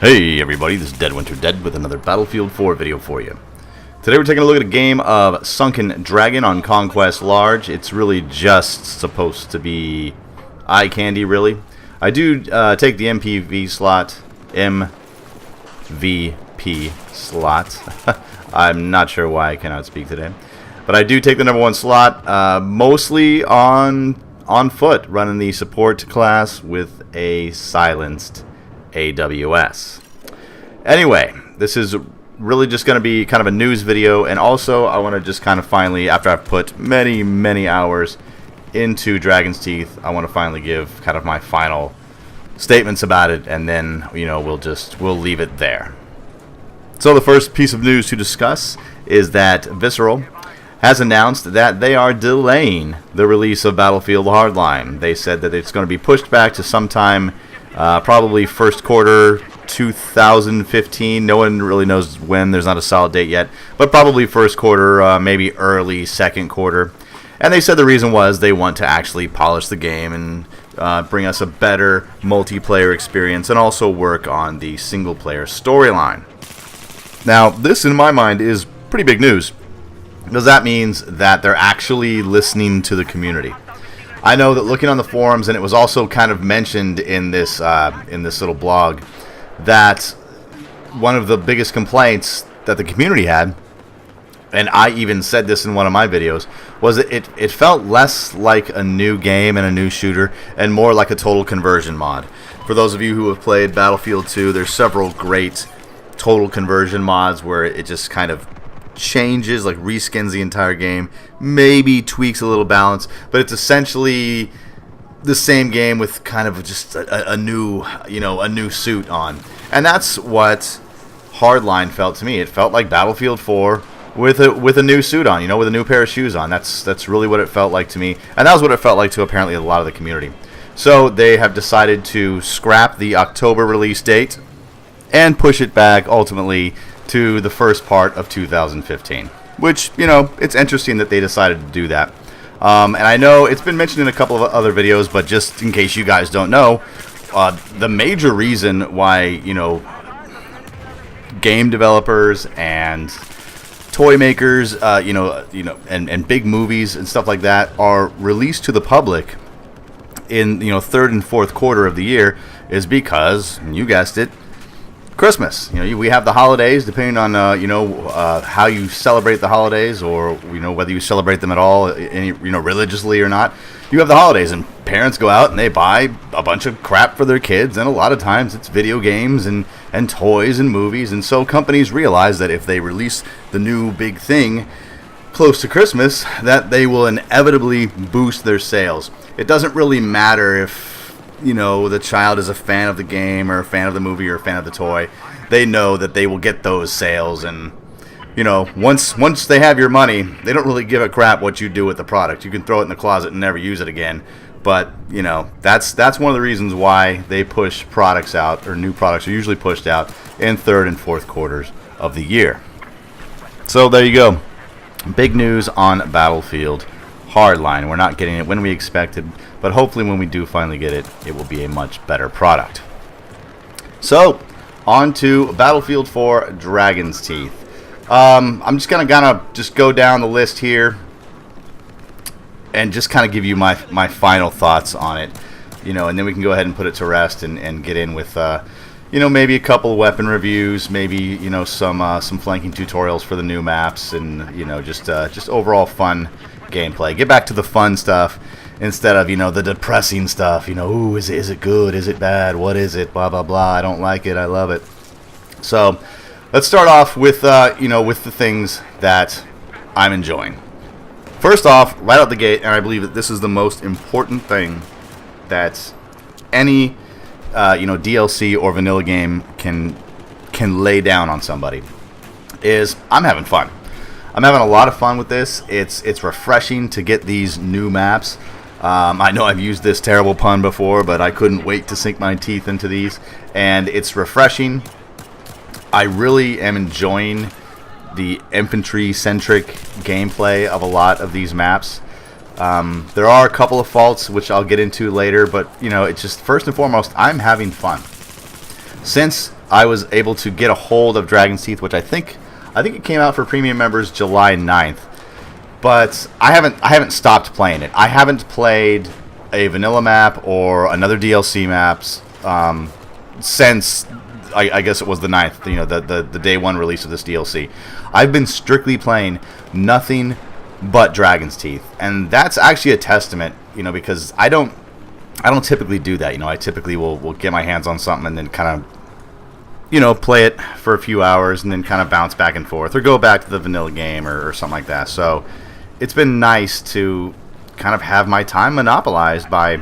Hey everybody, this is Dead Winter Dead with another Battlefield 4 video for you. Today we're taking a look at a game of Sunken Dragon on Conquest Large. It's really just supposed to be eye candy, really. I do take the MVP slot, MVP slot. I'm not sure why I cannot speak today. But I do take the #1 slot, mostly on foot, running the support class with a silenced AWS. Anyway, this is really just going to be kind of a news video, and also I want to just kind of finally, after I've put many hours into Dragon's Teeth, I want to finally give kind of my final statements about it, and then, you know, we'll leave it there. So the first piece of news to discuss is that Visceral has announced that they are delaying the release of Battlefield Hardline. They said that it's going to be pushed back to sometime probably first quarter 2015. No one really knows when. There's not a solid date yet, but probably first quarter, maybe early second quarter. And they said the reason was they want to actually polish the game and bring us a better multiplayer experience, and also work on the single player storyline. Now, this in my mind is pretty big news, because that means that they're actually listening to the community. I know that looking on the forums, and it was also kind of mentioned in this little blog, that one of the biggest complaints that the community had, and I even said this in one of my videos, was that it felt less like a new game and a new shooter, and more like a total conversion mod. For those of you who have played Battlefield 2, there's several great total conversion mods where it just kind of changes, like reskins the entire game, maybe tweaks a little balance, but it's essentially the same game with kind of just a new, a new suit on. And that's what Hardline felt to me. It felt like Battlefield 4 with a new suit on, with a new pair of shoes on. That's really what it felt like to me, and that was what it felt like to apparently a lot of the community. So they have decided to scrap the October release date and push it back ultimately to the first part of 2015, which, it's interesting that they decided to do that. And I know it's been mentioned in a couple of other videos, but just in case you guys don't know, the major reason why, game developers and toy makers, and big movies and stuff like that are released to the public in, third and fourth quarter of the year is because, you guessed it, Christmas. We have the holidays, depending on how you celebrate the holidays, or whether you celebrate them at all, religiously or not. You have the holidays, and parents go out and they buy a bunch of crap for their kids, and a lot of times it's video games and toys and movies. And so companies realize that if they release the new big thing close to Christmas, that they will inevitably boost their sales. It doesn't really matter if the child is a fan of the game or a fan of the movie or a fan of the toy. They know that they will get those sales, and once they have your money, they don't really give a crap what you do with the product. You can throw it in the closet and never use it again, but that's one of the reasons why they push products out, or new products are usually pushed out in third and fourth quarters of the year. So there you go, big news on Battlefield Hardline. We're not getting it when we expected, but hopefully when we do finally get it, it will be a much better product. So, on to Battlefield 4 Dragon's Teeth. I'm just going to just go down the list here and just kind of give you my final thoughts on it, and then we can go ahead and put it to rest and get in with maybe a couple of weapon reviews, maybe some flanking tutorials for the new maps, and just overall fun gameplay. Get back to the fun stuff instead of the depressing stuff. Ooh, is it good? Is it bad? What is it? Blah blah blah. I don't like it. I love it. So let's start off with with the things that I'm enjoying. First off, right out the gate, and I believe that this is the most important thing that any DLC or vanilla game can lay down on somebody, is I'm having fun. I'm having a lot of fun with this. It's refreshing to get these new maps. I know I've used this terrible pun before, but I couldn't wait to sink my teeth into these, and it's refreshing. I really am enjoying the infantry-centric gameplay of a lot of these maps. There are a couple of faults, which I'll get into later, but it's just, first and foremost, I'm having fun. Since I was able to get a hold of Dragon's Teeth, which I think it came out for premium members July 9th. But I haven't stopped playing it. I haven't played a vanilla map or another DLC maps since I guess it was the 9th, the day one release of this DLC. I've been strictly playing nothing but Dragon's Teeth, and that's actually a testament, because I don't typically do that. I typically will get my hands on something and then kind of play it for a few hours and then kind of bounce back and forth or go back to the vanilla game or something like that. So it's been nice to kind of have my time monopolized by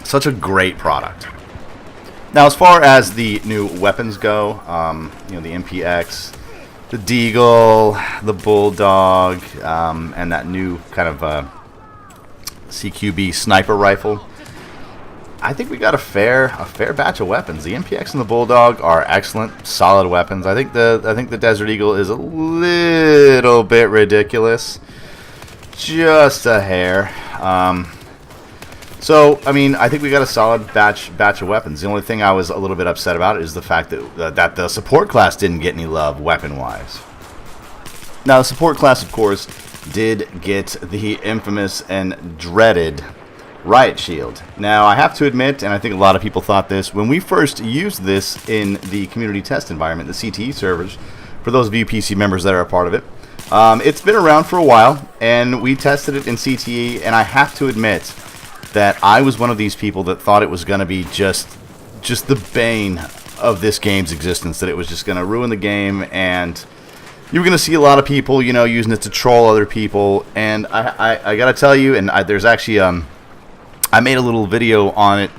such a great product. Now, as far as the new weapons go, the MPX, the Deagle, the Bulldog, and that new kind of CQB sniper rifle, I think we got a fair batch of weapons. The MPX and the Bulldog are excellent, solid weapons. I think the Desert Eagle is a little bit ridiculous, just a hair. So, I think we got a solid batch of weapons. The only thing I was a little bit upset about is the fact that the support class didn't get any love weapon-wise. Now, the support class, of course, did get the infamous and dreaded Riot Shield. Now, I have to admit, and I think a lot of people thought this, when we first used this in the community test environment, the CTE servers, for those of you PC members that are a part of it, it's been around for a while, and we tested it in CTE, and I have to admit that I was one of these people that thought it was going to be just the bane of this game's existence, that it was just going to ruin the game, and you were going to see a lot of people, using it to troll other people. And I got to tell you, and there's actually I made a little video on it,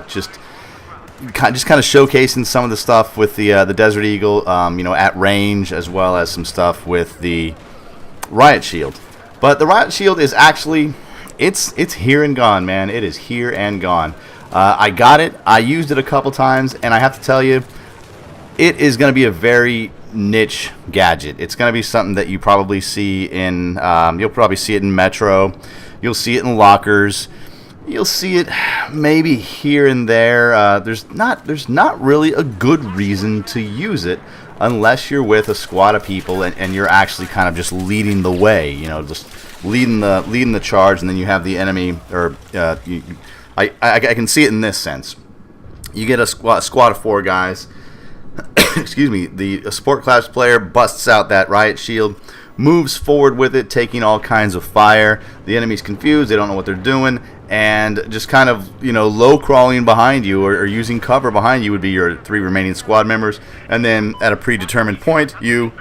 just kind of showcasing some of the stuff with the Desert Eagle, at range, as well as some stuff with the Riot Shield. But the Riot Shield is actually, it's here and gone, man. It is here and gone. I got it. I used it a couple times, and I have to tell you, it is going to be a very niche gadget. It's going to be something that you probably see in, you'll probably see it in Metro. You'll see it in lockers. You'll see it maybe here and there. There's not really a good reason to use it unless you're with a squad of people and you're actually kind of just leading the way. Just leading the charge, and then you have the enemy. Or I can see it in this sense. You get a squad of 4 guys. Excuse me. The support class player busts out that Riot Shield, moves forward with it, taking all kinds of fire. The enemy's confused. They don't know what they're doing. And just kind of, low crawling behind you or using cover behind you would be your 3 remaining squad members. And then at a predetermined point, the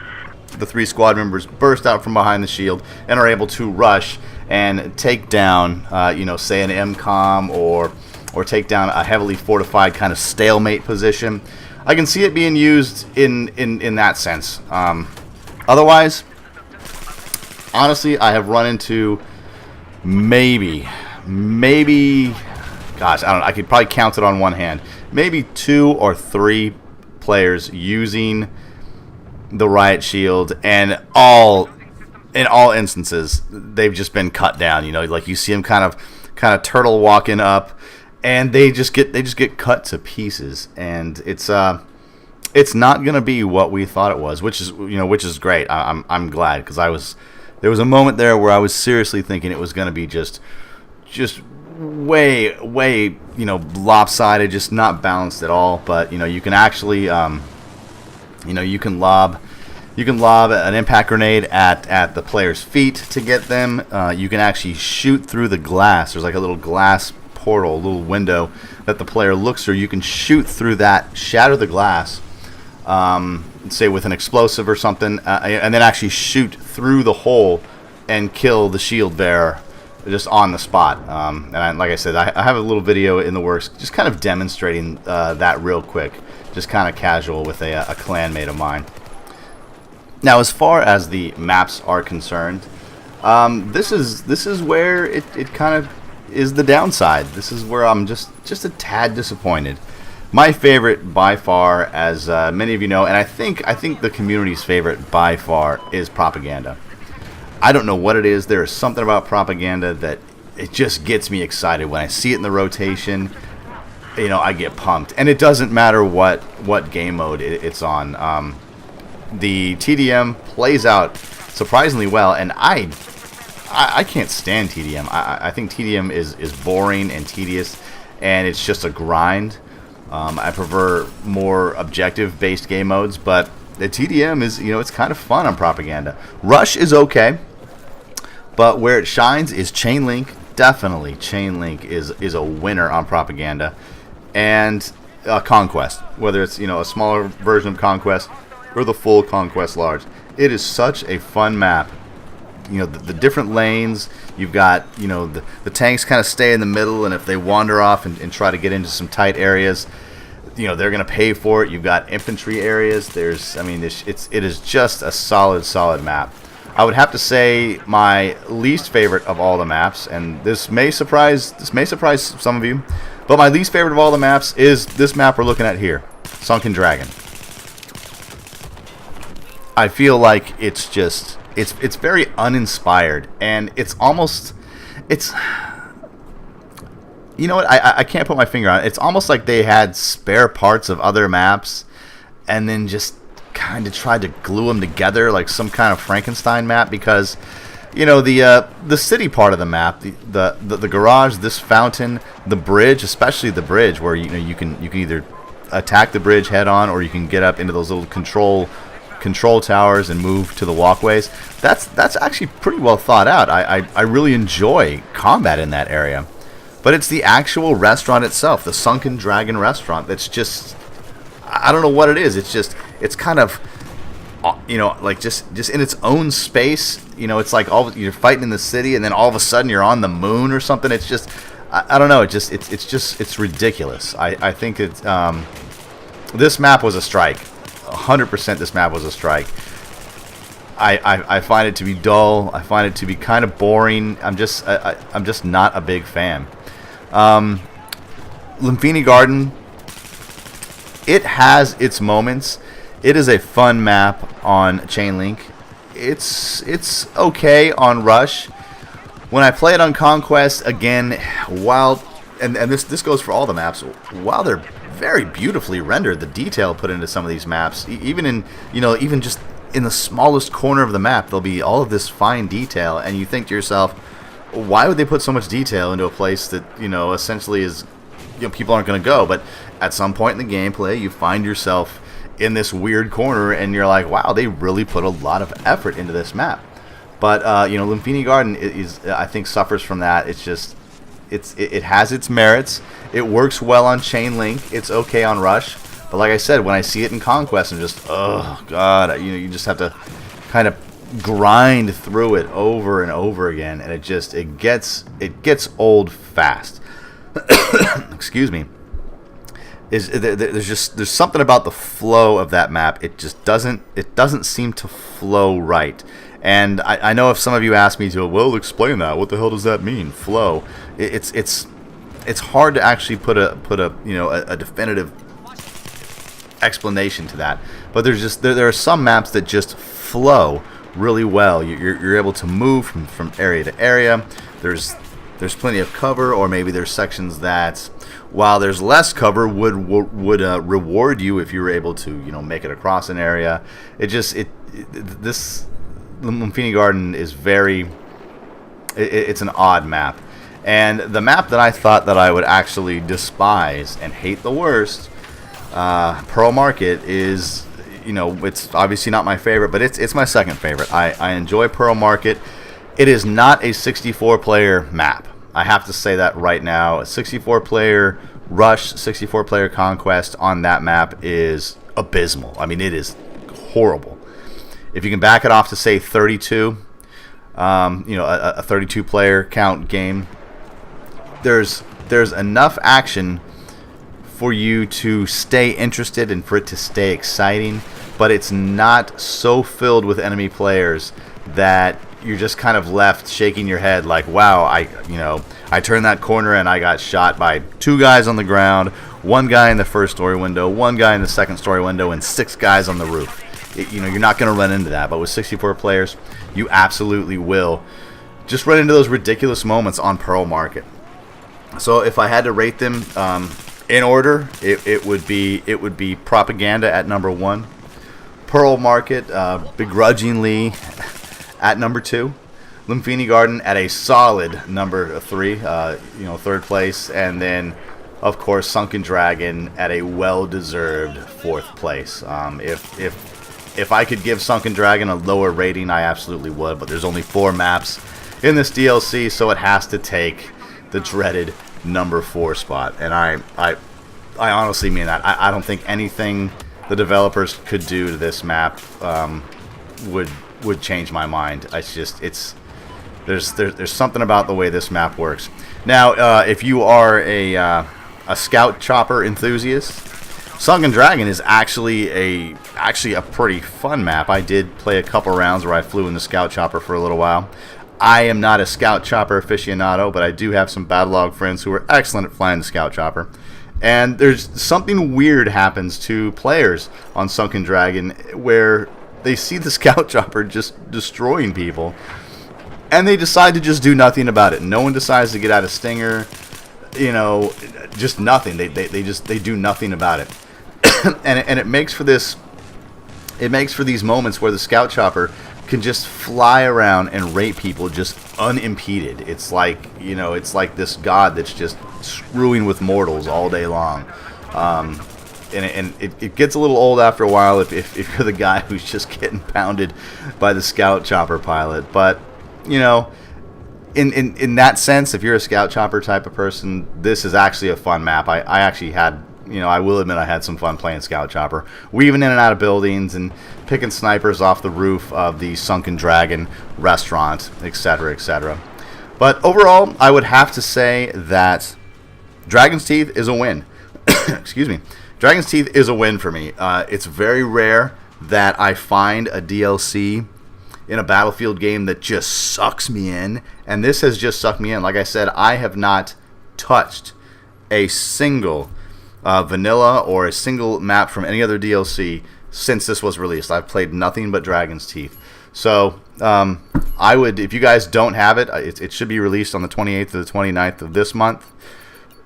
3 squad members burst out from behind the shield and are able to rush and take down, say an MCOM or take down a heavily fortified kind of stalemate position. I can see it being used in that sense. Otherwise, honestly, I have run into maybe, gosh, I don't know, I could probably count it on one hand. Maybe 2 or 3 players using the Riot Shield, and in all instances, they've just been cut down. Like you see them kind of turtle walking up, and they just get cut to pieces. And it's not gonna be what we thought it was, which is great. I'm glad, because there was a moment there where I was seriously thinking it was gonna be just way lopsided, just not balanced at all. But you can actually you can lob an impact grenade at the player's feet to get them. You can actually shoot through the glass. There's like a little glass portal, a little window that the player looks through. You can shoot through that, shatter the glass, say with an explosive or something, and then actually shoot through the hole and kill the shield bearer just on the spot. And like I said, I have a little video in the works just kind of demonstrating that real quick, just kind of casual with a clanmate of mine. Now, as far as the maps are concerned, this is where it kind of is the downside. This is where I'm just a tad disappointed. My favorite by far, as many of you know, and I think the community's favorite by far, is Propaganda. I don't know what it is. There is something about Propaganda that it just gets me excited when I see it in the rotation. I get pumped, and it doesn't matter what game mode it's on. The TDM plays out surprisingly well, and I can't stand TDM. I think TDM is boring and tedious, and it's just a grind. I prefer more objective-based game modes, but the TDM is, it's kind of fun on Propaganda. Rush is okay, but where it shines is Chain Link. Definitely, Chain Link is a winner on Propaganda, and Conquest. Whether it's a smaller version of Conquest or the full Conquest Large, it is such a fun map. The different lanes. You've got the tanks kind of stay in the middle, and if they wander off and try to get into some tight areas, they're going to pay for it. You've got infantry areas. It is just a solid map. I would have to say my least favorite of all the maps, and this may surprise some of you, but my least favorite of all the maps is this map we're looking at here, Sunken Dragon. I feel like it's very uninspired, and it's you know what, I can't put my finger on it. It's almost like they had spare parts of other maps and then just kind of tried to glue them together like some kind of Frankenstein map, because the city part of the map, the garage, this fountain, the bridge, especially the bridge, where you can either attack the bridge head on, or you can get up into those little control towers and move to the walkways. That's actually pretty well thought out. I really enjoy combat in that area, but it's the actual restaurant itself, the Sunken Dragon restaurant, that's just, I don't know what it is. It's kind of, like just in its own space. It's like you're fighting in the city, and then all of a sudden you're on the moon or something. It's just, I don't know. It's ridiculous. I think this map was a strike. 100% this map was a strike. I find it to be dull. I find it to be kind of boring. I'm just not a big fan. Limfini Garden, it has its moments. It is a fun map on Chain Link. It's okay on Rush. When I play it on Conquest, again, and this goes for all the maps, while they're very beautifully rendered, the detail put into some of these maps, even in even just in the smallest corner of the map, there'll be all of this fine detail, and you think to yourself, why would they put so much detail into a place that essentially is people aren't going to go? But at some point in the gameplay, you find yourself in this weird corner, and you're like, wow, they really put a lot of effort into this map. But Limfini Garden I think suffers from that. It has its merits. It works well on Chain Link. It's okay on Rush. But like I said, when I see it in Conquest, I'm just, oh god, you just have to kind of grind through it over and over again, and it gets old fast. Excuse me. There's something about the flow of that map. It just doesn't seem to flow right. And I know if some of you ask me to, well, explain that. What the hell does that mean? Flow. It's hard to actually put a definitive explanation to that. But there are some maps that just flow really well. You're able to move from area to area. There's plenty of cover, or maybe there's sections that, while there's less cover, would reward you if you were able to make it across an area. This Limfini Garden is it's an odd map. And the map that I thought that I would actually despise and hate the worst, Pearl Market, is, it's obviously not my favorite, but it's my second favorite. I enjoy Pearl Market. It is not a 64-player map. I have to say that right now. A 64-player Rush, 64-player Conquest on that map is abysmal. I mean, it is horrible. If you can back it off to, say, 32, a 32-player count game, there's enough action for you to stay interested and for it to stay exciting, but it's not so filled with enemy players that you're just kind of left shaking your head like, wow, I turned that corner and I got shot by 2 guys on the ground, 1 guy in the first story window, 1 guy in the second story window, and 6 guys on the roof. You're not going to run into that, but with 64 players, you absolutely will just run into those ridiculous moments on Pearl Market. So if I had to rate them, In order, it would be Propaganda at number 1, Pearl Market begrudgingly at number 2, Lymphini Garden at a solid number 3, third place, and then of course Sunken Dragon at a well-deserved 4th place. If I could give Sunken Dragon a lower rating, I absolutely would, but there's only 4 maps in this DLC, so it has to take the dreaded number 4 spot, and I honestly mean that. I don't think anything the developers could do to this map would change my mind. There's something about the way this map works. Now, if you are a scout chopper enthusiast, Sunken Dragon is actually a pretty fun map. I did play a couple rounds where I flew in the scout chopper for a little while. I am not a scout chopper aficionado, but I do have some Battlelog friends who are excellent at flying the scout chopper. And there's something weird happens to players on Sunken Dragon where they see the scout chopper just destroying people, and they decide to just do nothing about it. No one decides to get out a stinger, just nothing. They do nothing about it, and it makes for this. It makes for these moments where the scout chopper can just fly around and rape people just unimpeded. It's like this god that's just screwing with mortals all day long. And it gets a little old after a while if you're the guy who's just getting pounded by the scout chopper pilot. But in that sense, if you're a scout chopper type of person, this is actually a fun map. I actually had, I will admit I had some fun playing scout chopper, weaving in and out of buildings and picking snipers off the roof of the Sunken Dragon restaurant, etc., etc. But overall, I would have to say that Dragon's Teeth is a win. Excuse me. Dragon's Teeth is a win for me. It's very rare that I find a DLC in a Battlefield game that just sucks me in, and this has just sucked me in. Like I said, I have not touched a single vanilla or a single map from any other DLC since this was released. I've played nothing but Dragon's Teeth. So I would, if you guys don't have it, it should be released on the 28th to the 29th of this month.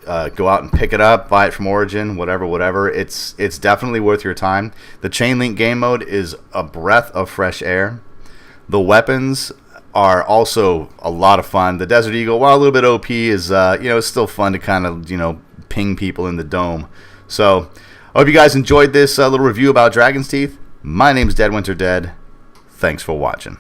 Go out and pick it up, buy it from Origin, whatever. It's definitely worth your time. The Chain Link game mode is a breath of fresh air. The weapons are also a lot of fun. The Desert Eagle, while a little bit OP, is it's still fun to kind of ping people in the dome. So I hope you guys enjoyed this little review about Dragon's Teeth. My name's Dead Winter Dead. Thanks for watching.